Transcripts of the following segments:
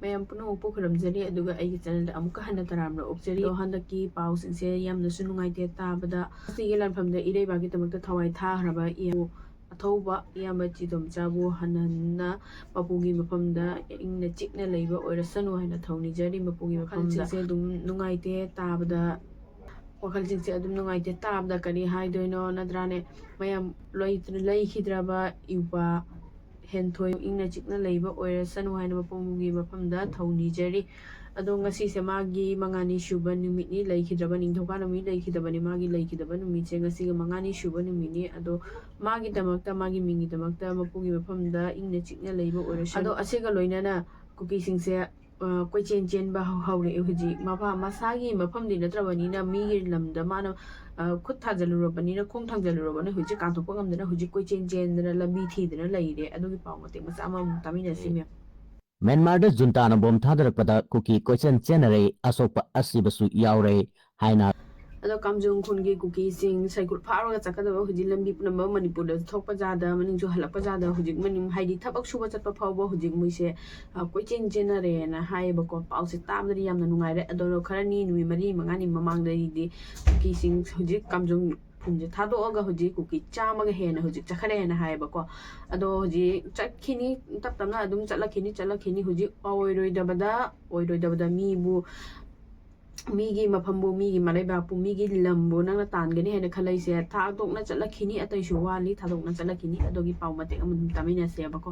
ꯃꯌꯥꯝ ꯄꯨꯝꯅꯃꯛꯄꯨ ꯈꯨꯔꯨꯝꯖꯔꯤ ꯑꯗꯨꯒ ꯑꯩꯒꯤ ꯆꯦꯅꯦꯜꯗ ꯑꯃꯨꯛꯀ ꯍꯟꯅ ꯇꯔꯥꯝꯅ ꯑꯣꯛꯆꯔꯤ ꯑꯗꯣ ꯍꯟꯗꯛꯀꯤ ꯄꯥꯎꯁꯤꯡꯁꯦ ꯌꯥꯝꯅꯁꯨ ꯅꯨꯡꯉꯥꯏꯇꯦ ꯇꯥꯕꯗ ꯑꯁꯤꯒꯤ ꯂꯥꯟꯐꯝꯗ ꯏꯔꯩꯕꯥꯛꯀꯤꯗꯃꯛꯇ ꯊꯋꯥꯏ ꯊꯥꯈ꯭ꯔꯕ ꯑꯊꯧꯕ ꯏꯌꯥꯝꯕ ꯆꯤꯗꯣꯝꯆꯥꯕꯨ ꯍꯟꯅ ꯃꯄꯨꯒꯤ ꯃꯐꯝꯗ ꯏꯪꯅ ꯆꯤꯛꯅ ꯂꯩꯕ ꯑꯣꯏꯔꯁꯅꯨ ꯍꯥꯏꯅ ꯊꯧꯅꯤꯖꯔꯤ ꯃꯄꯨꯒꯤ ꯃꯐꯝꯁꯤꯡꯁꯦ ꯑꯗꯨꯝ ꯅꯨꯡꯉꯥꯏꯇꯦ ꯇꯥꯕꯗ ꯋꯥꯈꯜꯁꯤꯡꯁꯦ ꯑꯗꯨꯝ ꯅꯨꯡꯉꯥꯏꯇꯦ ꯇꯥꯕꯗ ꯀꯔꯤ ꯍꯥꯏꯗꯣꯏꯅꯣ ꯅꯠꯇ꯭ꯔꯥꯅꯦ ꯃꯌꯥꯝ ꯂꯩꯈꯤꯗ꯭ꯔꯕ ꯌꯨꯄꯥ ꯍꯦꯟꯊꯣꯏ ꯏꯪꯅ ꯆꯤꯛꯅ ꯂꯩꯕ ꯑꯣꯏꯔꯁꯅꯨ ꯍꯥꯏꯅ ꯃꯄꯨꯒꯤ ꯃꯐꯝꯗ ꯊꯧꯅꯤꯖꯔꯤ ꯑꯗꯣ ꯉꯁꯤꯁꯦ ꯃꯥꯒꯤ ꯃꯉꯥꯅꯤ ꯁꯨꯕ ꯅꯨꯃꯤꯠꯅꯤ ꯂꯩꯈꯤꯗ꯭ꯔꯕ ꯅꯤꯡꯊꯧꯀꯥ ꯅꯨꯃꯤꯠ ꯂꯩꯈꯤꯗꯕꯅꯤ ꯃꯥꯒꯤ ꯂꯩꯈꯤꯗꯕ ꯅꯨꯃꯤꯠꯁꯦ ꯉꯁꯤꯒ ꯃꯉꯥꯅꯤ ꯁꯨꯕ ꯅꯨꯃꯤꯠꯅꯤ ꯑꯗꯣ ꯃꯥꯒꯤꯗꯃꯛꯇ ꯃꯥꯒꯤ ꯃꯤꯡꯒꯤꯗꯃꯛꯇ ꯃꯄꯨꯒꯤ ꯃꯐꯝꯗ ꯏꯪꯅ ꯆꯤꯛꯅ ꯂꯩꯕ ꯑꯣꯏꯔꯁꯅꯨ ꯑꯗꯣ ꯑꯁꯤꯒ ꯂꯣꯏꯅꯅ ꯀꯨꯀꯤꯁꯤꯡꯁꯦ ꯀꯣꯏꯆꯦꯟ ꯆꯦꯟꯕ ꯍꯧꯔꯛꯑꯦ ꯍꯧꯖꯤꯛ ꯃꯁꯥꯒꯤ ꯃꯐꯝꯗꯤ ꯅꯠꯇ꯭ꯔꯕꯅꯤꯅ ꯃꯤꯒꯤ ꯂꯝꯗ ꯃꯥꯅ ꯈꯨꯠ ꯊꯥꯖꯤꯜꯂꯨꯔꯕꯅꯤꯅ ꯈꯣꯡ ꯊꯥꯡꯖꯤꯜꯂꯨꯔꯕꯅꯤꯅ ꯍꯧꯖꯤꯛ ꯀꯥꯟꯊꯣꯛꯄ ꯉꯝꯗꯅ ꯍꯧꯖꯤꯛ ꯀꯣꯏꯆꯦꯟ ꯆꯦꯟꯗꯅ ꯂꯝꯕꯤ ꯊꯤꯗꯅ ꯂꯩꯔꯦ ꯑꯗꯨꯒꯤ ꯄꯥꯎ ꯃꯇꯦꯛ ꯃꯆꯥ ꯑꯃꯃꯨꯛ ꯇꯥꯃꯤꯟꯅꯁꯤ ꯃꯦꯝ ꯃ꯭ꯌꯥꯟꯃꯥꯔꯗ ꯖꯨꯟꯇꯥꯅ ꯕꯣꯝ ꯊꯥꯗꯔꯛꯄꯗ ꯀꯨꯀꯤ ꯀꯣꯏꯆꯦꯟ ꯆꯦꯟꯅꯔꯦ ꯑꯁꯣꯛꯄ ꯑꯁꯤꯕꯁꯨ ꯌꯥꯎꯔꯦ ꯍꯥꯏꯅ ꯑꯗꯣ ꯀꯥꯝꯖꯣꯡ ꯈꯨꯟꯒꯤ ꯀꯨꯀꯤꯁꯤꯡ ꯁꯩꯀꯨꯠ ꯐꯥꯎꯔꯒ ꯆꯠꯀꯗꯕ ꯍꯧꯖꯤꯛ ꯂꯝꯕꯤ ꯄꯨꯝꯅꯃꯛ ꯃꯅꯤꯄꯨꯔꯗ ꯊꯣꯛꯄ ꯖꯥꯗ ꯃꯅꯤꯡꯁꯨ ꯍꯜꯂꯛꯄ ꯖꯥꯗ ꯍꯧꯖꯤꯛ ꯍꯥꯏꯗꯤ ꯊꯕꯛ ꯁꯨꯕ ꯆꯠꯄ ꯐꯥꯎꯕ ꯍꯧꯖꯤꯛ ꯃꯣꯏꯁꯦ ꯀꯣꯏꯆꯦꯟ ꯆꯦꯟꯅꯔꯦꯅ ꯍꯥꯏꯌꯦꯕꯀꯣ ꯄꯥꯎꯁꯦ ꯇꯥꯕꯗꯗꯤ ꯌꯥꯝꯅ ꯅꯨꯡꯉꯥꯏꯔꯦ ꯑꯗꯣ ꯈꯔꯅꯤ ꯅꯨꯃꯤꯠ 4-5ꯉꯥꯅꯤ ꯃꯃꯥꯡꯗꯒꯤꯗꯤ ꯀꯨꯀꯤꯁꯤꯡ ꯍꯧꯖꯤꯛ ꯀꯥꯝꯖꯣꯡ ꯈꯨꯟꯁꯦ ꯊꯥꯗꯣꯛꯑꯒ ꯍꯧꯖꯤꯛ ꯀꯨꯀꯤ 100ꯒ ꯍꯦꯟꯅ ꯍꯧꯖꯤꯛ ꯆꯠꯈ꯭ꯔꯦꯅ ꯍꯥꯏꯌꯦꯕꯀꯣ ꯑꯗꯣ ꯍꯧꯖꯤꯛ ꯆꯠꯈꯤꯅꯤ ꯇꯞ ꯇꯞꯅ ꯑꯗꯨꯝ ꯆꯠꯂꯛꯈꯤꯅꯤ ꯍꯧꯖꯤꯛ ꯑꯣꯏꯔꯣꯏꯗꯕꯗ ꯃꯤꯒꯤ ꯃꯐꯝꯕꯨ ꯃꯤꯒꯤ ꯃꯔꯩꯕꯥꯛꯄꯨ ꯃꯤꯒꯤ ꯂꯝꯕꯨ ꯅꯪꯅ ꯇꯥꯟꯒꯅꯤ ꯍꯥꯏꯅ ꯈꯜꯂꯛꯏꯁꯦ ꯊꯥꯗꯣꯛꯅ ꯆꯠꯂꯛꯈꯤꯅꯤ ꯑꯇꯩꯁꯨ ꯋꯥꯠꯂꯤ ꯊꯥꯗꯣꯛꯅ ꯆꯠꯂꯛꯈꯤꯅꯤ ꯑꯗꯨꯒꯤ ꯄꯥꯎ ꯃꯇꯦꯛ ꯑꯃ ꯑꯗꯨꯝ ꯇꯥꯃꯤꯟꯅꯁꯦꯕꯀꯣ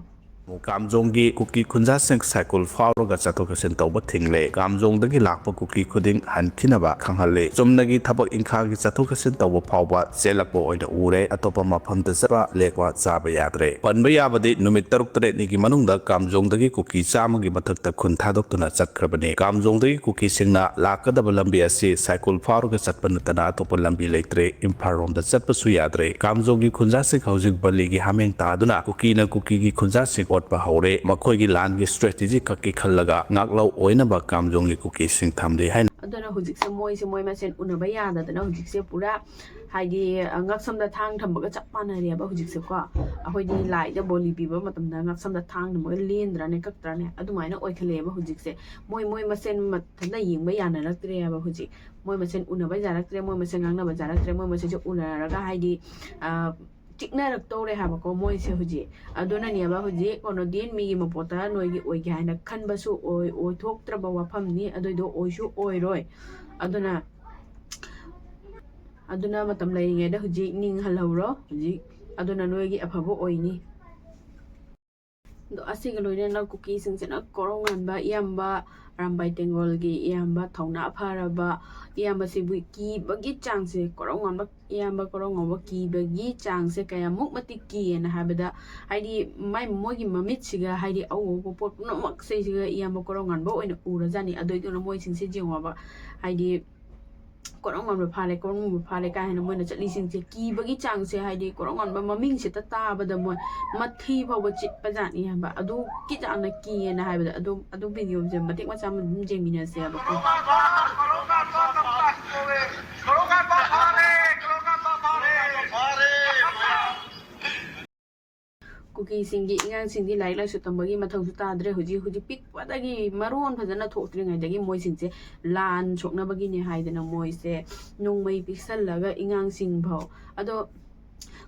ꯀꯥꯝꯖꯣꯡꯒꯤ ꯀꯨꯀꯤ ꯈꯨꯟꯖꯥꯁꯤꯡ ꯁꯥꯏꯀꯜ ꯐꯥꯎꯔꯒ ꯆꯠꯊꯣꯛ ꯆꯠꯁꯤꯟ ꯇꯧꯕ ꯊꯤꯡꯂꯦ ꯀꯥꯝꯖꯣꯡꯗꯒꯤ ꯂꯥꯛꯄ ꯀꯨꯀꯤ ꯈꯨꯗꯤꯡ ꯍꯟꯈꯤꯅꯕ ꯈꯪꯍꯜꯂꯤ ꯆꯨꯝꯅꯒꯤ ꯊꯕꯛ ꯏꯪꯈꯥꯡꯒꯤ ꯆꯠꯊꯣꯛ ꯆꯠꯁꯤꯟ ꯇꯧꯕ ꯐꯥꯎꯕ ꯆꯦꯜꯂꯛꯄ ꯑꯣꯏꯅ ꯎꯔꯦ ꯑꯇꯣꯞꯄ ꯃꯐꯝꯗ ꯆꯠꯄ ꯂꯦꯛꯄ ꯆꯥꯕ ꯌꯥꯗ꯭ꯔꯦ ꯄꯟꯕ ꯌꯥꯕꯗꯤ ꯅꯨꯃꯤꯠ 6-7ꯅꯤꯒꯤ ꯃꯅꯨꯡꯗ ꯀꯥꯝꯖꯣꯡꯗꯒꯤ ꯀꯨꯀꯤ 100ꯒꯤ ꯃꯊꯛꯇ ꯈꯨꯟ ꯊꯥꯗꯣꯛꯇꯨꯅ ꯆꯠꯈ꯭ꯔꯕꯅꯤ ꯀꯥꯝꯖꯣꯡꯗꯒꯤ ꯀꯨꯀꯤꯁꯤꯡꯅ ꯂꯥꯛꯀꯗꯕ ꯂꯝꯕꯤ ꯑꯁꯤ ꯁꯥꯏꯀꯜ ꯐꯥꯎꯔꯒ ꯆꯠꯄ ꯅꯠꯇꯅ ꯑꯇꯣꯞꯄ ꯂꯝꯕꯤ ꯂꯩꯇ꯭ꯔꯦ ꯏꯝꯐꯥꯜ ꯔꯣꯝꯗ ꯆꯠꯄꯁꯨ ꯌꯥꯗ꯭ꯔꯦ ꯀꯥꯝꯖꯣꯡꯒꯤ ꯈꯨꯟꯖꯥꯁꯤꯡ ꯍꯧꯖꯤꯛ ꯕꯂꯤꯒꯤ ꯍꯥꯃꯦꯡ ꯇꯥꯗꯨꯅ ꯀꯨꯀꯤꯅ ꯀꯨꯀꯤꯒꯤ ꯈꯨꯟꯖꯥꯁꯤꯡ ꯑꯣꯠꯄ ꯍꯧꯔꯦ ꯃꯈꯣꯏꯒꯤ ꯂꯥꯟꯒꯤ ꯁꯇ꯭ꯔꯦꯇꯦꯖꯤ ꯈꯛꯀꯤ ꯈꯜꯂꯒ ꯉꯥꯛꯂꯧ ꯑꯣꯏꯅꯕ ꯀꯥꯝꯖꯣꯡꯒꯤ ꯀꯨꯀꯤꯁꯤꯡ ꯊꯝꯂꯤ ꯍꯥꯏꯅ ꯑꯗꯨꯅ ꯍꯧꯖꯤꯛꯁꯦ ꯃꯣꯏ ꯃꯁꯦꯟ ꯎꯅꯕ ꯌꯥꯗꯗꯅ ꯍꯧꯖꯤꯛꯁꯦ ꯄꯨꯔꯥ ꯍꯥꯏꯗꯤ ꯉꯛꯁꯝꯗ ꯊꯥꯡ ꯊꯝꯕꯒ ꯆꯞ ꯃꯥꯟꯅꯔꯦꯕ ꯍꯧꯖꯤꯛꯁꯦꯀꯣ ꯑꯩꯈꯣꯏꯗꯤ ꯂꯥꯏꯗ ꯕꯣꯂꯤ ꯄꯤꯕ ꯃꯇꯝꯗ ꯉꯛꯁꯝꯗ ꯊꯥꯡ ꯊꯝꯕꯒ ꯂꯦꯟꯗ꯭ꯔꯅꯦ ꯀꯛꯇ꯭ꯔꯅꯦ ꯑꯗꯨꯃꯥꯏꯅ ꯑꯣꯏꯈꯠꯂꯛꯑꯦꯕ ꯍꯧꯖꯤꯛꯁꯦ ꯃꯣꯏ ꯃꯁꯦꯟ ꯃꯊꯟꯇ ꯌꯦꯡꯕ ꯌꯥꯅꯔꯛꯇ꯭ꯔꯦꯕ ꯍꯧꯖꯤꯛ ꯃꯣꯏ ꯃꯁꯦꯟ ꯎꯅꯕ ꯌꯥꯔꯛꯇ꯭ꯔꯦ ꯃꯣꯏ ꯃꯁꯦꯟ ꯉꯥꯡꯅꯕ ꯌꯥꯔꯛꯇ꯭ꯔꯦ ꯃꯣꯏ ꯃꯁꯦꯟꯁꯦ ꯎꯅꯔꯒ ꯍꯥꯏꯗꯤ ꯆꯤꯛꯅꯔꯛꯇꯧꯔꯦ ꯍꯥꯏꯕꯀꯣ ꯃꯣꯏꯁꯦ ꯍꯧꯖꯤꯛ ꯑꯗꯨꯅꯅꯦꯕ ꯍꯧꯖꯤꯛ ꯀꯩꯅꯣꯗꯤ ꯃꯤꯒꯤ ꯃꯄꯣꯠꯇ ꯅꯣꯏꯒꯤ ꯑꯣꯏꯒꯦ ꯍꯥꯏꯅ ꯈꯟꯕꯁꯨ ꯑꯣꯏꯊꯣꯛꯇ꯭ꯔꯕ ꯋꯥꯐꯝꯅꯤ ꯑꯗꯨꯏꯗꯣ ꯑꯣꯏꯁꯨ ꯑꯣꯏꯔꯣꯏ ꯑꯗꯨꯅ ꯃꯇꯝ ꯂꯩꯔꯤꯉꯩꯗ ꯍꯧꯖꯤꯛ ꯅꯤꯡꯍꯜꯍꯧꯔꯣ ꯍꯧꯖꯤꯛ ꯑꯗꯨꯅ ꯅꯣꯏꯒꯤ ꯑꯐꯕ ꯑꯣꯏꯅꯤ ꯑꯗꯣ ꯑꯁꯤꯒ ꯂꯣꯏꯅꯅ ꯀꯨꯀꯤꯁꯤꯡꯁꯤꯅ ꯀꯣꯔꯧ ꯉꯥꯟꯕ ꯏꯌꯥꯝꯕ ꯑꯔꯥꯝꯕꯥꯏ ꯇꯦꯡꯒꯣꯜꯒꯤ ꯏꯌꯥꯝꯕ ꯊꯧꯅꯥ ꯐꯔꯕ ꯏꯌꯥꯝꯕꯁꯤꯕꯨ ꯀꯤꯕꯒꯤ ꯆꯥꯡꯁꯦ ꯏꯌꯥꯝꯕ ꯀꯣꯔꯧ ꯉꯥꯟꯕ ꯀꯤꯕꯒꯤ ꯆꯥꯡꯁꯦ ꯀꯌꯥꯃꯨꯛ ꯃꯇꯤꯛ ꯀꯤꯌꯦꯅ ꯍꯥꯏꯕꯗ ꯍꯥꯏꯗꯤ ꯃꯣꯏꯒꯤ ꯃꯃꯤꯠꯁꯤꯒ ꯍꯥꯏꯗꯤ ꯑꯎ ꯄꯣꯠ ꯄꯨꯝꯅꯃꯛꯁꯤꯒ ꯏꯌꯥꯝꯕ ꯀꯣꯔꯧ ꯉꯥꯟꯕ ꯑꯣꯏꯅ ꯎꯔꯖꯥꯠꯅꯤ ꯑꯗꯨꯏꯗꯨꯅ ꯃꯣꯏꯁꯤꯡꯁꯦ ꯌꯦꯡꯉꯣꯕ ꯍꯥꯏꯗꯤ ꯀꯣꯔꯧ ꯉꯥꯟꯕ ꯐꯥꯔꯦ ꯀꯥꯏ ꯍꯥꯏꯅ ꯃꯣꯏꯅ ꯆꯠꯂꯤꯁꯤꯡꯁꯦ ꯀꯤꯕꯒꯤ ꯆꯥꯡꯁꯦ ꯍꯥꯏꯗꯤ ꯀꯣꯔꯧ ꯉꯥꯟꯕ ꯃꯃꯤꯡꯁꯤꯇ ꯇꯥꯕꯗ ꯃꯣꯏ ꯃꯊꯤ ꯐꯥꯎꯕ ꯆꯤꯠꯄꯖꯥꯠꯅꯤ ꯍꯥꯏꯕ ꯑꯗꯨꯒꯤ ꯆꯥꯡꯅ ꯀꯤꯌꯦꯅ ꯍꯥꯏꯕꯗ ꯑꯗꯨ ꯚꯤꯗꯤꯑꯣꯁꯦ ꯃꯇꯦꯛ ꯃꯆꯥ ꯑꯃ ꯑꯗꯨꯝ ꯌꯦꯡꯃꯤꯟꯅꯁꯦꯕꯀꯣ ꯀꯨꯀꯤꯁꯤꯡꯒꯤ ꯑꯉꯥꯡꯁꯤꯡꯗꯤ ꯂꯥꯏꯔꯤꯛ ꯂꯥꯏꯁꯨ ꯇꯝꯕꯒꯤ ꯃꯊꯧꯁꯨ ꯇꯥꯗ꯭ꯔꯦ ꯍꯧꯖꯤꯛ ꯄꯤꯛꯄꯗꯒꯤ ꯃꯔꯣꯟ ꯐꯖꯅ ꯊꯣꯛꯇ꯭ꯔꯤꯉꯩꯗꯒꯤ ꯃꯣꯏꯁꯤꯡꯁꯦ ꯂꯥꯟ ꯁꯣꯛꯅꯕꯒꯤꯅꯦ ꯍꯥꯏꯗꯅ ꯃꯣꯏꯁꯦ ꯅꯣꯡꯃꯩ ꯄꯤꯛꯁꯜꯂꯒ ꯑꯉꯥꯡꯁꯤꯡ ꯐꯥꯎ ꯑꯗꯣ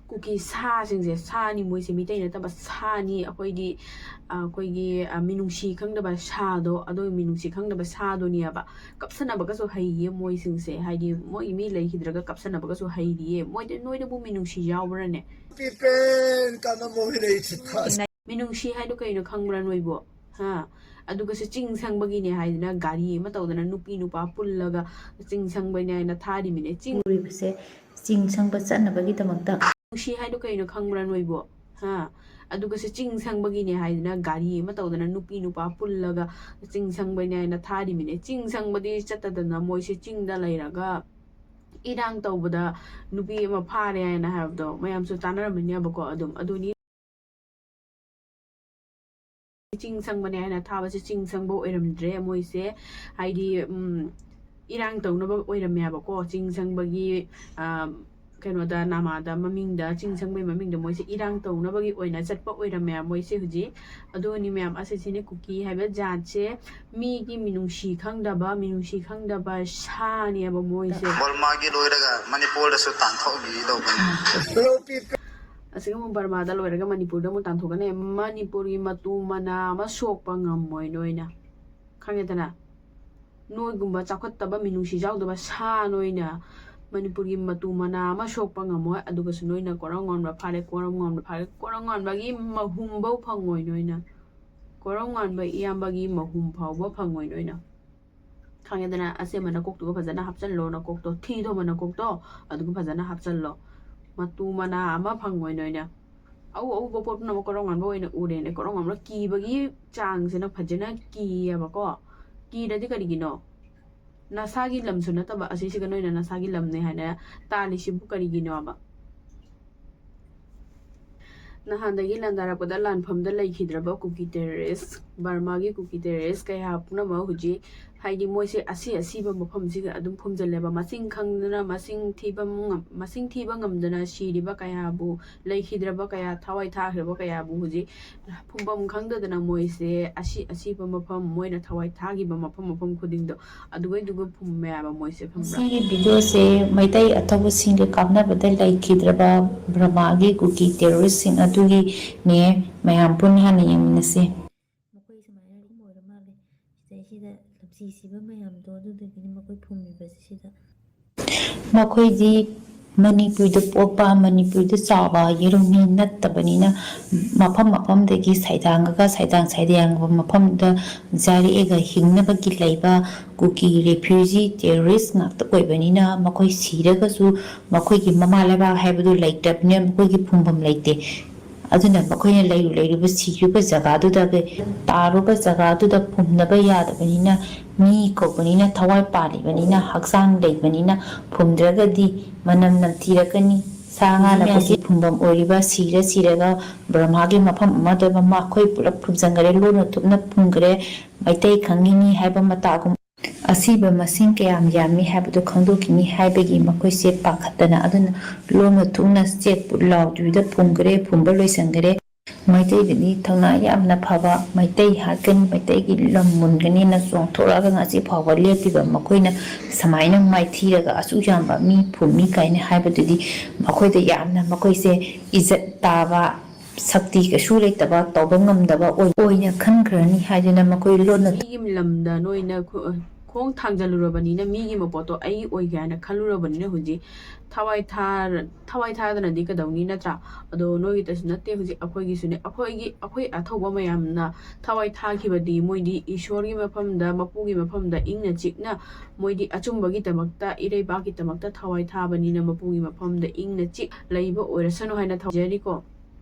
ꯀꯨꯀꯤ ꯁꯥꯁꯤꯡꯁꯦ ꯁꯥꯅꯤ ꯃꯣꯏꯁꯦ ꯃꯤꯇꯩ ꯅꯠꯇꯕ ꯁꯥꯅꯤ ꯑꯩꯈꯣꯏꯒꯤ ꯃꯤꯅꯨꯡꯁꯤ ꯈꯪꯗꯕ ꯁꯥꯗꯣ ꯑꯗꯨꯒꯤ ꯃꯤꯅꯨꯡꯁꯤ ꯈꯪꯗꯕ ꯁꯥꯗꯨꯅꯦꯕ ꯀꯞꯁꯟꯅꯕꯒꯁꯨ ꯍꯩꯌꯦ ꯃꯣꯏꯁꯤꯡꯁꯦ ꯍꯥꯏꯗꯤ ꯃꯣꯏꯒꯤ ꯃꯤ ꯂꯩꯈꯤꯗ꯭ꯔꯒ ꯀꯞꯁꯟꯅꯕꯒꯁꯨ ꯍꯩꯔꯤꯌꯦ ꯅꯣꯏꯗꯕꯨ ꯃꯤꯅꯨꯡꯁꯤ ꯌꯥꯎꯕ꯭ꯔꯅꯦ ꯃꯤꯅꯨꯡꯁꯤ ꯍꯥꯏꯗꯣ ꯀꯩꯅꯣ ꯈꯪꯕ꯭ꯔꯥ ꯅꯣꯏꯕꯣ ꯑꯗꯨꯒꯁꯨ ꯆꯤꯡ ꯁꯪꯕꯒꯤꯅꯦ ꯍꯥꯏꯗꯅ ꯒꯥꯔꯤ ꯑꯃ ꯇꯧꯗꯅ ꯅꯨꯄꯤ ꯅꯨꯄꯥ ꯄꯨꯜꯂꯒ ꯆꯤꯡ ꯁꯪꯕꯅꯦ ꯍꯥꯏꯅ ꯊꯥꯔꯤꯃꯤꯅꯦ ꯎꯔꯤꯕꯁꯦ ꯆꯤꯡ ꯁꯪꯕ ꯆꯠꯅꯕꯒꯤꯗꯃꯛꯇ ꯅꯨꯡꯁꯤ ꯍꯥꯏꯗꯣ ꯀꯩꯅꯣ ꯈꯪꯕ꯭ꯔꯥ ꯅꯣꯏꯕꯣ ꯑꯗꯨꯒꯁꯨ ꯆꯤꯡ ꯁꯪꯕꯒꯤꯅꯦ ꯍꯥꯏꯗꯅ ꯒꯥꯔꯤ ꯑꯃ ꯇꯧꯗꯅ ꯅꯨꯄꯤ ꯅꯨꯄꯥ ꯄꯨꯜꯂꯒ ꯆꯤꯡ ꯁꯪꯕꯅꯦ ꯍꯥꯏꯅ ꯊꯥꯔꯤꯃꯤꯅꯦ ꯆꯤꯡ ꯁꯪꯕꯗꯤ ꯆꯠꯇꯗꯅ ꯃꯣꯏꯁꯦ ꯆꯤꯡꯗ ꯂꯩꯔꯒ ꯏꯔꯥꯡ ꯇꯧꯕꯗ ꯅꯨꯄꯤ ꯑꯃ ꯐꯥꯔꯦ ꯍꯥꯏꯅ ꯍꯥꯏꯕꯗꯣ ꯃꯌꯥꯝꯁꯨ ꯇꯥꯟꯅꯔꯝꯃꯤꯅꯦꯕꯀꯣ ꯑꯗꯨꯅꯤ ꯆꯤꯡ ꯁꯪꯕꯅꯦ ꯍꯥꯏꯅ ꯊꯥꯕꯁꯦ ꯆꯤꯡ ꯁꯪꯕ ꯑꯣꯏꯔꯝꯗ꯭ꯔꯦ ꯃꯣꯏꯁꯦ ꯍꯥꯏꯗꯤ ꯏꯔꯥꯡ ꯇꯧꯅꯕ ꯑꯣꯏꯔꯝꯃꯦꯕꯀꯣ ꯆꯤꯡ ꯁꯪꯕꯒꯤ ꯀꯩꯅꯣꯗ ꯅꯥꯃꯥꯗ ꯃꯃꯤꯡꯗ ꯆꯤꯡ ꯁꯪꯕꯩ ꯃꯃꯤꯡꯗ ꯃꯣꯏꯁꯦ ꯏꯔꯥꯡ ꯇꯧꯅꯕꯒꯤ ꯑꯣꯏꯅ ꯆꯠꯄ ꯑꯣꯏꯔꯝꯃꯦ ꯃꯣꯏꯁꯦ ꯍꯧꯖꯤꯛ ꯑꯗꯨꯅꯤ ꯃꯌꯥꯝ ꯑꯁꯤꯁꯤꯅꯦ ꯀꯨꯀꯤ ꯍꯥꯏꯕ ꯖꯥꯠꯁꯦ ꯃꯤꯒꯤ ꯃꯤꯅꯨꯡꯁꯤ ꯈꯪꯗꯕ ꯁꯥꯅꯦꯕ ꯃꯣꯏꯁꯦ ꯕꯔꯃꯥꯒꯤ ꯂꯣꯏꯔꯒ ꯃꯅꯤꯄꯨꯔꯗꯁꯨ ꯇꯥꯟꯊꯣꯛꯈꯤꯗꯧꯕꯅꯤ ꯑꯁꯤꯒꯨꯝꯕ ꯕꯔꯃꯥꯗ ꯂꯣꯏꯔꯒ ꯃꯅꯤꯄꯨꯔꯗ ꯑꯃꯨꯛ ꯇꯥꯟꯊꯣꯛꯀꯅꯤ ꯃꯅꯤꯄꯨꯔꯒꯤ ꯃꯇꯨ ꯃꯅꯥ ꯑꯃ ꯁꯣꯛꯄ ꯉꯝꯃꯣꯏ ꯅꯣꯏꯅ ꯈꯪꯉꯦꯗꯅ ꯅꯣꯏꯒꯨꯝꯕ ꯆꯥꯎꯈꯠꯇꯕ ꯃꯤꯅꯨꯡꯁꯤ ꯌꯥꯎꯗꯕ ꯁꯥ ꯅꯣꯏꯅ ꯃꯅꯤꯄꯨꯔꯒꯤ ꯃꯇꯨ ꯃꯅꯥ ꯑꯃ ꯁꯣꯛꯄ ꯉꯝꯃꯣꯏ ꯑꯗꯨꯒꯁꯨ ꯅꯣꯏꯅ ꯀꯣꯔꯧꯉꯥꯟꯕ ꯐꯥꯔꯦ ꯀꯣꯔꯧꯉꯥꯟꯕꯒꯤ ꯃꯍꯨꯝꯐꯥꯎ ꯐꯪꯉꯣꯏ ꯅꯣꯏꯅ ꯀꯣꯔꯧꯉꯥꯟꯕ ꯏꯌꯥꯝꯕꯒꯤ ꯃꯍꯨꯝ ꯐꯥꯎꯕ ꯐꯪꯉꯣꯏ ꯅꯣꯏꯅ ꯈꯪꯉꯦꯗꯅ ꯑꯁꯦꯡꯕ ꯅꯀꯣꯛꯇꯨꯒ ꯐꯖꯅ ꯍꯥꯞꯆꯜꯂꯣ ꯅꯀꯣꯛꯇꯣ ꯊꯤꯗꯧꯕ ꯅꯀꯣꯛꯇꯣ ꯑꯗꯨꯒ ꯐꯖꯅ ꯍꯥꯞꯆꯜꯂꯣ ꯃꯇꯨ ꯃꯅꯥ ꯑꯃ ꯐꯪꯉꯣꯏ ꯅꯣꯏꯅ ꯑꯎꯕ ꯄꯣꯠ ꯄꯨꯝꯅꯃꯛ ꯀꯣꯔꯧꯉꯥꯟꯕ ꯑꯣꯏꯅ ꯎꯔꯦꯅꯦ ꯀꯣꯔꯧꯉꯥꯟꯕ ꯀꯤꯕꯒꯤ ꯆꯥꯡꯁꯤꯅ ꯐꯖꯅ ꯀꯤꯌꯦꯕꯀꯣ ꯀꯤꯔꯗꯤ ꯀꯔꯤꯒꯤꯅꯣ ꯅꯁꯥꯒꯤ ꯂꯝꯁꯨ ꯅꯠꯇꯕ ꯑꯁꯤꯁꯤꯒ ꯅꯣꯏꯅ ꯅꯁꯥꯒꯤ ꯂꯝꯅꯦ ꯍꯥꯏꯅ ꯇꯥꯜꯂꯤꯁꯤꯕꯨ ꯀꯔꯤꯒꯤꯅꯣꯕ ꯅꯍꯥꯟꯗꯒꯤ ꯂꯥꯟꯗꯥꯔꯛꯄꯗ ꯂꯥꯟꯐꯝꯗ ꯂꯩꯈꯤꯗ꯭ꯔꯕ ꯀꯨꯀꯤ ꯇꯦꯔरिꯁ ꯕꯔꯃꯥꯒꯤ ꯀꯨꯀꯤ ꯇꯦꯔरिꯁ ꯀꯌꯥ ꯄꯨꯝꯅꯃꯛ ꯍꯧꯖꯤꯛ ꯍꯥꯏꯗꯤ ꯃꯣꯏꯁꯦ ꯑꯁꯤꯕ ꯃꯐꯝꯁꯤꯒ ꯑꯗꯨꯝ ꯐꯨꯝꯖꯤꯜꯂꯦꯕ ꯃꯁꯤꯡ ꯈꯪꯗꯅ ꯃꯁꯤꯡ ꯊꯤꯕ ꯉꯝꯗꯅ ꯁꯤꯔꯤꯕ ꯀꯌꯥꯕꯨ ꯂꯩꯈꯤꯗ꯭ꯔꯕ ꯀꯌా ꯊꯋꯥꯏ ꯊꯥꯈ꯭ꯔꯕ ꯀꯌꯥꯕꯨ ꯍꯧꯖꯤಕ್ ꯐꯨꯝꯐꯝ ꯈꯪꯗꯗꯅ ꯃꯣꯏꯁꯦ ꯑꯁꯤꯕ ꯃꯐꯝ ꯃꯣꯏꯅ ꯊꯋꯥꯏ ꯊꯥꯈꯤꯕ ꯃꯐꯝ ꯈꯨꯗꯤꯡꯗꯣ ꯑꯗꯨꯒꯩꯗꯨꯒ ꯐꯨꯝꯃꯦꯕ ꯃꯣꯏꯁꯦ ꯈꯪꯕ꯭ꯔꯥ ꯃꯁꯤꯒꯤ ꯚꯤꯗꯤꯑꯣꯁꯦ ꯃꯩꯇꯩ ꯑꯊꯧꯕꯁꯤꯡꯒ ꯀꯥꯞꯅꯕꯗ ꯂꯩꯈꯤꯗ꯭ꯔꯕ ꯕꯔꯃꯥꯒꯤ ꯀꯨꯀꯤ ꯇꯦꯔꯣꯔꯤꯁꯁꯤꯡ ꯑꯗꯨꯒꯤꯅꯦ ꯃꯌꯥꯝ ꯄꯨꯟꯅ ꯍꯥꯟꯅ ꯌꯦꯡꯃꯤꯟꯅꯁꯤ ꯃꯈꯣꯏ ꯁꯨꯃꯥꯏꯅ ꯑꯗꯨꯝ ꯑꯣꯏꯔ ꯃꯥꯜꯂꯦ ꯁꯤꯗꯩꯁꯤꯗ ꯂꯝꯁꯤ ꯁꯤꯕ ꯃꯌꯥꯝꯗꯣ ꯑꯗꯨꯗꯒꯤꯅꯤ ꯃꯈꯣꯏ ꯐꯨꯝꯃꯤꯕꯁꯤ ꯁꯤꯗ ꯃꯈꯣꯏꯗꯤ ꯃꯅꯤꯄꯨꯔꯗ ꯄꯣꯛꯄ ꯃꯅꯤꯄꯨꯔꯗ ꯆꯥꯎꯕ ꯌꯦꯔꯨꯝꯃꯤ ꯅꯠꯇꯕꯅꯤꯅ ꯃꯐꯝꯗꯒꯤ ꯁꯩꯗꯥꯡꯉꯕ ꯃꯐꯝꯗ ꯖꯥꯔꯛꯑꯒ ꯍꯤꯡꯅꯕꯒꯤ ꯂꯩꯕ ꯀꯨꯀꯤ ꯔꯤꯐ꯭ꯌꯨꯖꯤ ꯇꯦꯔꯣꯔꯤꯁ ꯉꯥꯛꯇ ꯑꯣꯏꯕꯅꯤꯅ ꯃꯈꯣꯏ ꯁꯤꯔꯒꯁꯨ ꯃꯈꯣꯏꯒꯤ ꯃꯃꯥ ꯂꯩꯕꯥꯛ ꯍꯥꯏꯕꯗꯨ ꯂꯩꯇꯕꯅꯤꯅ ꯃꯈꯣꯏꯒꯤ ꯐꯨꯝꯐꯝ ꯂꯩꯇꯦ ꯑꯗꯨꯅ ꯃꯈꯣꯏꯅ ꯂꯩꯔꯤꯕ ꯁꯤꯔꯤꯕ ꯖꯒꯥꯗꯨꯗ ꯇꯥꯔꯨꯕ ꯖꯒꯥꯗꯨꯗ ꯐꯨꯝꯅꯕ ꯌꯥꯗꯕꯅꯤꯅ ꯃꯤ ꯀꯧꯕꯅꯤꯅ ꯊꯋꯥꯏ ꯄꯥꯜꯂꯤꯕꯅꯤನ ꯍꯛꯆꯥꯡ ꯂꯩꯕꯅꯤꯅ ꯐꯨꯝꯗ꯭ꯔꯒꯗꯤ ꯃꯅꯝ ꯅꯝꯊꯤꯔꯛꯀꯅꯤ ꯁꯥ ꯉꯥꯅꯕꯒꯤ ꯐꯨꯝꯐꯝ ꯑꯣꯏꯔꯤꯕ ꯁꯤꯔꯒ ꯕ꯭ꯔꯍ꯭ꯃꯥꯒꯤ ꯃꯐꯝ ꯑꯃꯗ ꯃꯈꯣꯏ ꯄꯨꯂꯞ ꯐꯨꯝꯖꯤꯟꯈꯔꯦ ꯂꯣꯟꯅ ꯊꯨꯞꯅ ꯐꯨꯝꯈ꯭ꯔꯦ ꯃꯩꯇꯩ ꯈꯪꯉꯤꯅꯤ ꯍꯥꯏꯕ ꯃꯇꯥꯒꯨꯝ ꯑꯁꯤꯕ ꯃꯁꯤꯡ ꯀꯌꯥꯝ ꯌꯥꯝꯃꯤ ꯍꯥꯏꯕꯗꯨ ꯈꯪꯗꯣꯛꯈꯤꯅꯤ ꯍꯥꯏꯕꯒꯤ ꯃꯈꯣꯏꯁꯦ ꯄꯥꯈꯠꯇꯅ ꯑꯗꯨꯅ ꯂꯣꯟꯅ ꯊꯨꯞꯅ ꯆꯦꯛ ꯂꯥꯎꯗꯕꯤꯗ ꯐꯨꯝꯕ ꯂꯣꯏꯁꯤꯟꯈꯔꯦ ꯃꯩꯇꯩꯗꯗꯤ ꯊꯧꯅꯥ ꯌꯥꯝꯅ ꯐꯕ ꯃꯩꯇꯩ ꯍꯥꯠꯀꯅꯤ ꯃꯩꯇꯩꯒꯤ ꯂꯝ ꯃꯨꯟꯒꯅꯤꯅ ꯆꯣꯡꯊꯣꯛꯑꯒ ꯉꯁꯤ ꯐꯥꯎꯕ ꯂꯦꯞꯄꯤꯕ ꯃꯈꯣꯏꯅ ꯁꯨꯃꯥꯏꯅ ꯃꯥꯏꯊꯤꯔꯒ ꯑꯁꯨꯛ ꯌꯥꯝꯕ ꯃꯤ ꯐꯨꯝꯃꯤ ꯀꯥꯏꯅ ꯍꯥꯏꯕꯗꯨꯗꯤ ꯃꯈꯣꯏꯗ ꯌꯥꯝꯅ ꯃꯈꯣꯏꯁꯦ ꯏꯖꯠ ꯇꯥꯕ ꯁꯛꯇꯤ ꯀꯩꯁꯨ ꯂꯩꯇꯕ ꯇꯧꯕ ꯉꯝꯗꯕ ꯑꯣꯏꯅ ꯈꯟꯈ꯭ꯔꯅꯤ ꯍꯥꯏꯗꯨꯅ ꯃꯈꯣꯏ ꯂꯣꯟꯅ ꯃꯤꯒꯤ ꯂꯝꯗ ꯅꯣꯏꯅ ꯈꯣꯡ ꯊꯥꯡꯖꯜꯂꯨꯔꯕꯅꯤꯅ ꯃꯤꯒꯤ ꯃꯄꯣꯠꯇꯣ ꯑꯩ ꯑꯣꯏꯒꯦ ꯍꯥꯏꯅ ꯈꯜꯂꯨꯔꯕꯅꯤꯅ ꯍꯧꯖꯤꯛ ꯊꯋꯥꯏ ꯊꯥꯗꯅꯗꯤ ꯀꯩꯗꯧꯅꯤ ꯅꯠꯇ꯭ꯔꯥ ꯑꯗꯣ ꯅꯣꯏꯒꯤꯗꯁꯨ ꯅꯠꯇꯦ hꯧꯖꯤꯛ ꯑꯩꯈꯣꯏꯒꯤꯁꯨꯅꯦ ꯑꯩꯈꯣꯏ ꯑꯊꯧꯕ ꯃꯌꯥꯝꯅ ꯊꯋꯥꯏ ꯊꯥꯈꯤꯕꯗꯤ ꯃꯣꯏꯗꯤ ꯏꯁꯣꯔꯒꯤ ꯃꯐꯝꯗ ꯃꯄꯨꯒꯤ ꯃꯐꯝꯗ ꯏꯪꯅ ꯆꯤꯛꯅ ꯃꯣꯏꯗꯤ ꯑꯆꯨꯝꯕꯒꯤꯗꯃꯛꯇ ꯏꯔꯩꯕꯥꯛꯀꯤꯗꯃꯛꯇ ꯊꯋꯥꯏ ꯊꯥꯕꯅꯤꯅ ꯃꯄꯨꯒꯤ ꯃꯐꯝꯗ ꯏꯪꯅ ꯆꯤꯛ ꯂꯩꯕ ꯑꯣꯏꯔꯁꯅꯨ ꯍꯥꯏꯅ ꯊꯧꯖꯔꯤꯀꯣ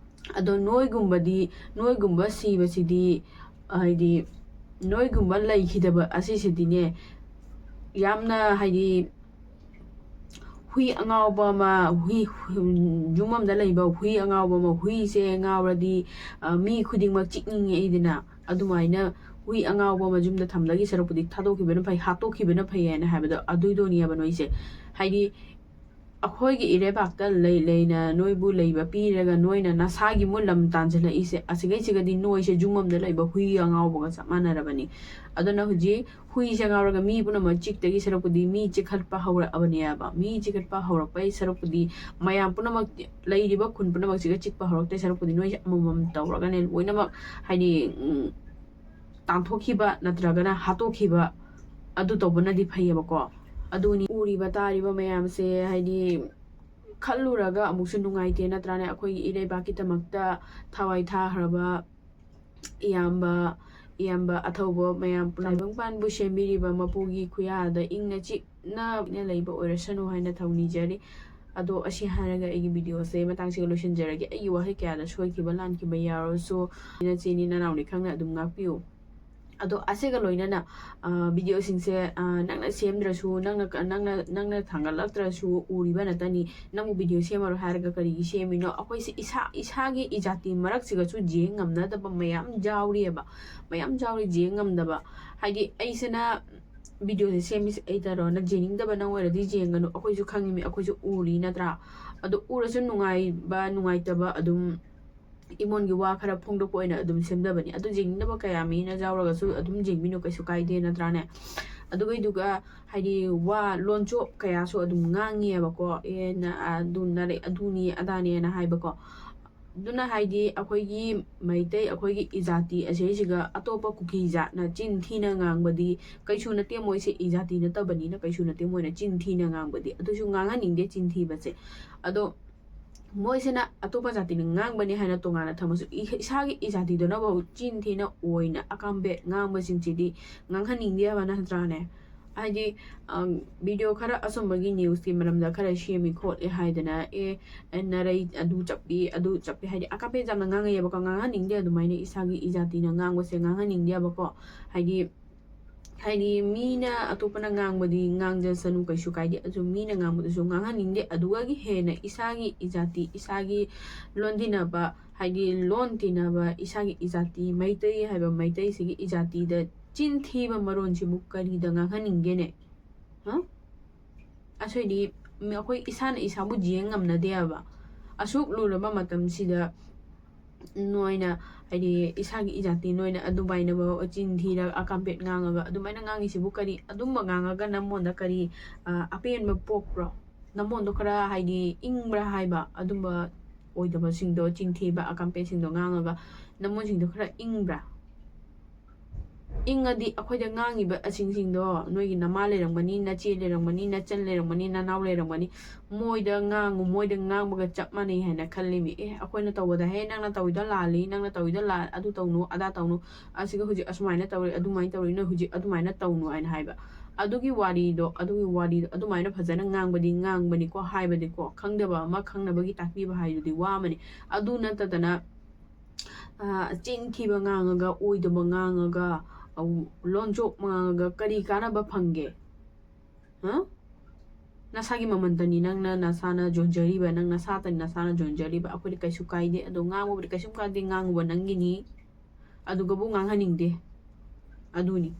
ꯑꯗꯣ ꯅꯣꯏꯒꯨꯝꯕ ꯁꯤꯕꯁꯤꯗꯤ ꯍꯥꯏꯗꯤ ꯅꯣꯏꯒꯨꯝꯕ ꯂꯩꯈꯤꯗꯕ ꯑꯁꯤꯁꯤꯗꯤꯅꯦ ꯌꯥꯝꯅ ꯍꯥꯏꯗꯤ ꯍꯨꯏ ꯑꯉꯥꯎꯕ ꯑꯃ ꯌꯨꯝ ꯑꯃꯗ ꯂꯩꯕ ꯍꯨꯏ ꯑꯉꯥꯎꯕ ꯑꯃ ꯍꯨꯏꯁꯦ ꯉꯥꯎꯔꯗꯤ ꯃꯤ ꯈꯨꯗꯤꯡꯃꯛ ꯆꯤꯛꯅꯤꯡꯉꯛꯏꯗꯅ ꯑꯗꯨꯃꯥꯏꯅ ꯍꯨꯏ ꯑꯉꯥꯎꯕ ꯑꯃ ꯌꯨꯝꯗ ꯊꯝꯗꯒꯤ ꯁꯔꯨꯛꯄꯨꯗꯤ ꯊꯥꯗꯣꯛꯈꯤꯕꯅ ꯐꯩ ꯍꯥꯠꯇꯣꯛꯈꯤꯕꯅ ꯐꯩ ꯍꯥꯏꯅ ꯍꯥꯏꯕꯗꯣ ꯑꯗꯨꯏꯗꯣꯅꯦꯕ ꯅꯣꯏꯁꯦ ꯍꯥꯏꯗꯤ ꯑꯩꯈꯣꯏꯒꯤ ꯏꯔꯩꯕꯥꯛꯇ ꯂꯩꯅ ꯅꯣꯏꯕꯨ ꯂꯩꯕ ꯄꯤꯔꯒ ꯅꯣꯏꯅ ꯅꯁꯥꯒꯤ ꯂꯝ ꯇꯥꯟꯁꯤꯜꯂꯛꯏꯁꯦ ꯑꯁꯤꯒꯩꯁꯤꯒꯗꯤ ꯅꯣꯏꯁꯦ ꯌꯨꯝ ꯑꯃꯗ ꯂꯩꯕ ꯍꯨꯏ ꯑꯉꯥꯎꯕꯒ ꯆꯞ ꯃꯥꯟꯅꯔꯕꯅꯤ ꯑꯗꯨꯅ ꯍꯧꯖꯤꯛ ꯍꯨꯏꯁꯦ ꯉꯥꯎꯔꯒ ꯃꯤ ꯄꯨꯝꯅꯃꯛ ꯆꯤꯛꯇꯒꯤ ꯁꯔꯨꯛꯄꯨꯗꯤ ꯃꯤ ꯆꯤꯛꯈꯠꯄ ꯍꯧꯔꯛꯑꯕꯅꯦꯕ ꯃꯤ ꯆꯤꯛꯈꯠꯄ ꯍꯧꯔꯛꯄꯩ ꯁꯔꯨꯛꯄꯨꯗꯤ ꯃꯌꯥꯝ ꯄꯨꯝꯅꯃꯛ ꯂꯩꯔꯤꯕ ꯈꯨꯟ ꯄꯨꯝꯅꯃꯛꯁꯤꯒ ꯆꯤꯛꯄ ꯍꯧꯔꯛꯇꯩ ꯁꯔꯨꯛꯄꯨꯗꯤ ꯅꯣꯏꯁꯦ ꯑꯃꯃꯝ ꯇꯧꯔꯒꯅꯦ ꯂꯣꯏꯅꯃꯛ ꯍꯥꯏꯗꯤ ꯇꯥꯟꯊꯣꯛꯈꯤꯕ ꯅꯠꯇ꯭ꯔꯒꯅ ꯍꯥꯠꯇꯣꯛꯈꯤꯕ ꯑꯗꯨ ꯇꯧꯕꯅꯗꯤ ꯐꯩꯌꯦꯕꯀꯣ ꯑꯗꯨꯅꯤ ꯎꯔꯤꯕ ꯇꯥꯔꯤꯕ ꯃꯌꯥꯝꯁꯦ ꯍꯥꯏꯗꯤ ꯈꯜꯂꯨꯔꯒ ꯑꯃꯨꯛꯁꯨ ꯅꯨꯡꯉꯥꯏꯇꯦ ꯅꯠꯇ꯭ꯔꯥꯅꯦ ꯑꯩꯈꯣꯏꯒꯤ ꯏꯔꯩꯕꯥꯛꯀꯤꯗꯃꯛꯇ ꯊꯋꯥꯏ ꯊꯥꯈ꯭ꯔꯕ ꯏꯌꯥꯝꯕ ꯑꯊꯧꯕ ꯃꯌꯥꯝ ꯇꯥꯏꯕꯪꯄꯥꯟꯕꯨ ꯁꯦꯝꯕꯤꯔꯤꯕ ꯃꯄꯨꯒꯤ ꯈꯨꯌꯥꯗ ꯏꯪꯅ ꯆꯤꯛꯅ ꯂꯩꯕ ꯑꯣꯏꯔꯁꯅꯨ ꯍꯥꯏꯅ ꯊꯧꯅꯤꯖꯔꯤ ꯑꯗꯣ ꯑꯁꯤ ꯍꯥꯏꯔꯒ ꯑꯩꯒꯤ ꯚꯤꯗꯤꯑꯣꯁꯦ ꯃꯇꯥꯡꯁꯤꯒ ꯂꯣꯏꯁꯤꯟꯖꯔꯒꯦ ꯑꯩꯒꯤ ꯋꯥꯍꯩ ꯀꯌꯥꯗ ꯁꯣꯏꯈꯤꯕ ꯂꯥꯟꯈꯤꯕ ꯌꯥꯎꯔꯁꯨ ꯏꯆꯦꯅꯤ ꯅꯅꯥꯎꯅꯤ ꯈꯪꯅ ꯑꯗꯨꯝ ꯉꯥꯛꯄꯤꯌꯨ ꯑꯗꯣ ꯑꯁꯤꯒ ꯂꯣꯏꯅꯅ ꯚꯤꯗꯤꯑꯣꯁꯤꯡꯁꯦ ꯅꯪꯅ ꯁꯦꯝꯗ꯭ꯔꯁꯨ ꯅꯪꯅ ꯊꯥꯡꯒꯠꯂꯛꯇ꯭ꯔꯁꯨ ꯎꯔꯤꯕ ꯅꯠꯇꯅꯤ ꯅꯪꯕꯨ ꯚꯤꯗꯤꯑꯣ ꯁꯦꯝꯃꯔꯣꯏ ꯍꯥꯏꯔꯒ ꯀꯔꯤꯒꯤ ꯁꯦꯝꯃꯤꯅꯣ ꯑꯩꯈꯣꯏꯁꯦ ꯏꯁꯥꯒꯤ ꯏꯖꯥꯇꯤ ꯃꯔꯛꯁꯤꯒꯁꯨ ꯌꯦꯡ ꯉꯝꯅꯗꯕ ꯃꯌꯥꯝ ꯌꯥꯎꯔꯤ ꯌꯦꯡ ꯉꯝꯗꯕ ꯍꯥꯏꯗꯤ ꯑꯩꯁꯤꯅ ꯚꯤꯗꯤꯑꯣꯁꯦ ꯁꯦꯝꯃꯤꯁꯦ ꯑꯩꯗꯔꯣ ꯅ ꯌꯦꯡꯅꯤꯡꯗꯕ ꯅꯪ ꯑꯣꯏꯔꯗꯤ ꯌꯦꯡꯒꯅꯨ ꯑꯩꯈꯣꯏꯁꯨ ꯈꯪꯉꯤꯃꯤ ꯑꯩꯈꯣꯏꯁꯨ ꯎꯔꯤ ꯅꯠꯇ꯭ꯔꯥ ꯑꯗꯣ ꯎꯔꯁꯨ ꯅꯨꯡꯉꯥꯏꯕ ꯅꯨꯡꯉꯥꯏꯇꯕ ꯑꯗꯨꯝ ꯏꯃꯣꯟꯒꯤ ꯋꯥ ꯈꯔ ꯐꯣꯡꯗꯣꯛꯄ ꯑꯣꯏꯅ ꯑꯗꯨꯝ ꯁꯦꯝꯗꯕꯅꯤ ꯑꯗꯨ ꯌꯦꯡꯅꯤꯡꯗꯕ ꯀꯌꯥ ꯃꯤꯅ ꯌꯥꯎꯔꯒꯁꯨ ꯑꯗꯨꯝ ꯌꯦꯡꯕꯤꯅꯨ ꯀꯩꯁꯨ ꯀꯥꯏꯗꯦ ꯅꯠꯇ꯭ꯔꯥꯅꯦ ꯑꯗꯨꯒ ꯍꯥꯏꯗꯤ ꯋꯥ ꯂꯣꯟꯆꯣꯞ ꯀꯌꯥꯁꯨ ꯑꯗꯨꯝ ꯉꯥꯡꯉꯦꯕꯀꯣ ꯑꯗꯨꯅꯤ ꯑꯗꯥꯅꯦꯅ ꯍꯥꯏꯕꯀꯣ ꯑꯗꯨꯅ ꯍꯥꯏꯗꯤ ꯑꯩꯈꯣꯏꯒꯤ ꯃꯩꯇꯩ ꯑꯩꯈꯣꯏꯒꯤꯏꯖꯥꯇꯤ ꯑꯁꯤꯁꯤꯒ ꯑꯇꯣꯞꯄ ꯀꯨꯀꯤ ꯖꯥꯠꯅ ꯆꯤꯟ ꯊꯤꯅ ꯉꯥꯡꯕꯗꯤ ꯀꯩꯁꯨ ꯅꯠꯇꯦ ꯃꯣꯏꯁꯦ ꯏꯖꯥꯇꯤ ꯅꯠꯇꯕꯅꯤꯅ ꯀꯩꯁꯨ ꯅꯠꯇꯦ ꯃꯣꯏꯅ ꯆꯤꯟ ꯊꯤꯅ ꯉꯥꯡꯕꯗꯤ ꯑꯗꯨꯁꯨ ꯉꯥꯡꯍꯟꯅꯤꯡꯗꯦ ꯆꯤꯟ ꯊꯤꯕꯁꯦ ꯑꯗꯣ ꯃꯣꯏꯁꯤꯅ ꯑꯇꯣꯞꯄ ꯖꯥꯇꯤꯅ ꯉꯥꯡꯕꯅꯤ ꯍꯥꯏꯅ ꯇꯣꯉꯥꯟꯅ ꯊꯝꯃꯁꯨ ꯏꯁꯥꯒꯤ ꯏꯖꯥꯇꯤꯗꯨꯅꯐꯥꯎ ꯆꯤꯟ ꯊꯤꯅ ꯑꯣꯏꯅ ꯑꯀꯥꯝꯕꯦꯠ ꯉꯥꯡꯕꯁꯤꯡꯁꯤꯗꯤ ꯉꯥꯡꯍꯟꯅꯤꯡꯗꯦꯕ ꯅꯠꯇ꯭ꯔꯥꯅꯦ ꯍꯥꯏꯗꯤ ꯚꯤꯗꯤꯑꯣ ꯈꯔ ꯑꯁꯨꯝꯕꯒꯤ ꯅ꯭ꯌꯨꯁꯀꯤ ꯃꯔꯝꯗ ꯈꯔ ꯁꯦꯝꯃꯤ ꯈꯣꯠꯂꯤ ꯍꯥꯏꯗꯅ ꯅꯔꯩ ꯑꯗꯨ ꯆꯞꯄꯤ ꯍꯥꯏꯗꯤ ꯑꯀꯥꯝꯕꯦꯠ ꯌꯥꯝꯅ ꯉꯥꯡꯉꯛꯑꯦꯕꯀꯣ ꯉꯥꯡꯍꯟꯅꯤꯡꯗꯦ ꯑꯗꯨꯃꯥꯏꯅ ꯏꯁꯥꯒꯤꯏꯖꯥꯇꯤꯅ ꯉꯥꯡꯕꯁꯦ ꯉꯥꯡꯍꯟꯅꯤꯡꯗꯦꯕꯀꯣ ꯍꯥꯏꯗꯤ ꯃꯤꯅ ꯑꯇꯣꯞꯄꯅ ꯉꯥꯡꯕꯗꯤ ꯉꯥꯡꯖꯁꯅꯨ ꯀꯩꯁꯨ ꯀꯥꯏꯗꯦ ꯑꯗꯨ ꯃꯤꯅ ꯉꯥꯡꯕꯗꯨꯁꯨ ꯉꯥꯡꯍꯟꯅꯤꯡꯗꯦ ꯑꯗꯨꯒꯤ ꯍꯦꯟꯅ ꯏꯁꯥꯒꯤ ꯏꯖꯥꯇꯤ ꯏꯁꯥꯒꯤ ꯂꯣꯟ ꯇꯤꯟꯅꯕ ꯍꯥꯏꯗꯤ ꯂꯣꯟ ꯇꯤꯟꯅꯕ ꯏꯁꯥꯒꯤ ꯏꯖꯥꯇꯤ ꯃꯩꯇꯩ ꯍꯥꯏꯕ ꯃꯩꯇꯩꯁꯤꯒꯤ ꯏꯖꯥꯇꯤꯗ ꯆꯤꯟ ꯊꯤꯕ ꯃꯔꯣꯟꯁꯤꯕꯨ ꯀꯔꯤꯗ ꯉꯥꯡꯍꯟꯅꯤꯡꯒꯦꯅꯦ ꯑꯁꯣꯏꯗꯤ ꯑꯩꯈꯣꯏ ꯏꯁꯥꯅ ꯏꯁꯥꯕꯨ ꯌꯦꯡ ꯉꯝꯅꯗꯦꯕ ꯑꯁꯨꯛ ꯂꯨꯔꯕ ꯃꯇꯝꯁꯤꯗ ꯅꯣꯏꯅ ꯍꯥꯏꯗꯤ ꯏꯁꯥꯒꯤ ꯏꯖꯥꯇꯤ ꯅꯣꯏꯅ ꯑꯗꯨꯃꯥꯏꯅ ꯆꯤꯟꯊꯤꯔꯒ ꯑꯀꯥꯝꯄꯦꯠ ꯉꯥꯡꯉꯒ ꯑꯗꯨꯃꯥꯏꯅ ꯉꯥꯡꯉꯤꯁꯤꯕꯨ ꯀꯔꯤ ꯑꯗꯨꯝꯕ ꯉꯥꯡꯉꯒ ꯅꯃꯣꯟꯗ ꯀꯔꯤ ꯑꯄꯦꯟꯕ ꯄꯣꯛꯄ꯭ꯔꯣ ꯅꯃꯣꯟꯗꯣ ꯈꯔ ꯍꯥꯏꯗꯤ ꯏꯪꯕ꯭ꯔꯥ ꯍꯥꯏꯕ ꯑꯗꯨꯝꯕ ꯑꯣꯏꯗꯕꯁꯤꯡꯗꯣ ꯆꯤꯟꯊꯤꯕ ꯑꯀꯥꯝꯄꯦꯠꯁꯤꯡꯗꯣ ꯉꯥꯡꯉꯒ ꯅꯃꯣꯟꯁꯤꯡꯗꯣꯈꯔ ꯏꯪꯕ꯭ꯔꯥ ꯏꯪꯉꯗꯤ ꯑꯩꯈꯣꯏꯗ ꯉꯥꯡꯉꯤꯕ ꯑꯁꯤꯡꯁꯤꯡꯗꯣ ꯅꯣꯏꯒꯤ ꯅꯃꯥ ꯂꯩꯔꯝꯒꯅꯤ ꯅꯆꯦ ꯂꯩꯔꯝꯒꯅꯤ ꯅꯆꯟ ꯂꯩꯔꯝꯒꯅꯤ ꯅꯅꯥꯎ ꯂꯩꯔꯝꯒꯅꯤ ꯃꯣꯏꯗ ꯉꯥꯡꯕꯒ ꯆꯞ ꯃꯥꯟꯅꯩ ꯍꯥꯏꯅ ꯈꯜꯂꯤꯃꯤ ꯑꯩꯈꯣꯏꯅ ꯇꯧꯕꯗ ꯅꯪꯅ ꯇꯧꯋꯤꯗꯣ ꯂꯥꯜꯂꯤ ꯅꯪꯅ ꯇꯧꯋꯤꯗꯣ ꯑꯗꯨ ꯇꯧꯅꯨ ꯑꯗꯥ ꯇꯧꯅꯨ ꯑꯁꯤꯒ ꯍꯧꯖꯤꯛ ꯑꯁꯨꯃꯥꯏꯅ ꯇꯧꯔꯤ ꯑꯗꯨꯃꯥꯏꯅ ꯇꯧꯔꯤ ꯅꯣꯏ ꯍꯧꯖꯤꯛ ꯑꯗꯨꯃꯥꯏꯅ ꯇꯧꯅꯨ ꯍꯥꯏꯅ ꯍꯥꯏꯕ ꯑꯗꯨꯒꯤ ꯋꯥꯔꯤꯗꯣ ꯑꯗꯨꯃꯥꯏꯅ ꯐꯖꯅ ꯉꯥꯡꯕꯅꯤꯀꯣ ꯍꯥꯏꯕꯗꯤꯀꯣ ꯈꯪꯗꯕ ꯑꯃ ꯈꯪꯅꯕꯒꯤ ꯇꯥꯛꯄꯤꯕ ꯍꯥꯏꯗꯨꯗꯤ ꯋꯥꯃꯅꯤ ꯑꯗꯨ ꯅꯠꯇꯗꯅ ꯆꯤꯟ ꯊꯤꯕ ꯉꯥꯡꯉꯒ ꯑꯣꯏꯗꯕ ꯉꯥꯡꯉꯒ ꯂꯣꯟꯆꯣꯞ ꯉꯥꯡꯉꯒ ꯀꯔꯤ ꯀꯥꯟꯅꯕ ꯐꯪꯒꯦ ꯅꯁꯥꯒꯤ ꯃꯃꯟꯇꯅꯤ ꯅꯪꯅ ꯅꯁꯥꯅ ꯌꯣꯟꯖꯔꯤꯕ ꯅꯪ ꯅꯁꯥꯇꯅꯤ ꯅꯁꯥꯅ ꯌꯣꯟꯖꯔꯤꯕ ꯑꯩꯈꯣꯏꯗꯤ ꯀꯩꯁꯨ ꯀꯥꯏꯗꯦ ꯑꯗꯣ ꯉꯥꯡꯕꯕꯨꯗꯤ ꯀꯩꯁꯨꯝ ꯀꯥꯏꯗꯦ ꯉꯥꯡꯉꯨꯕ ꯅꯪꯒꯤꯅꯤ ꯑꯗꯨꯒꯕꯨ ꯉꯥꯡꯍꯟꯅꯤꯡꯗꯦ ꯑꯗꯨꯅꯤ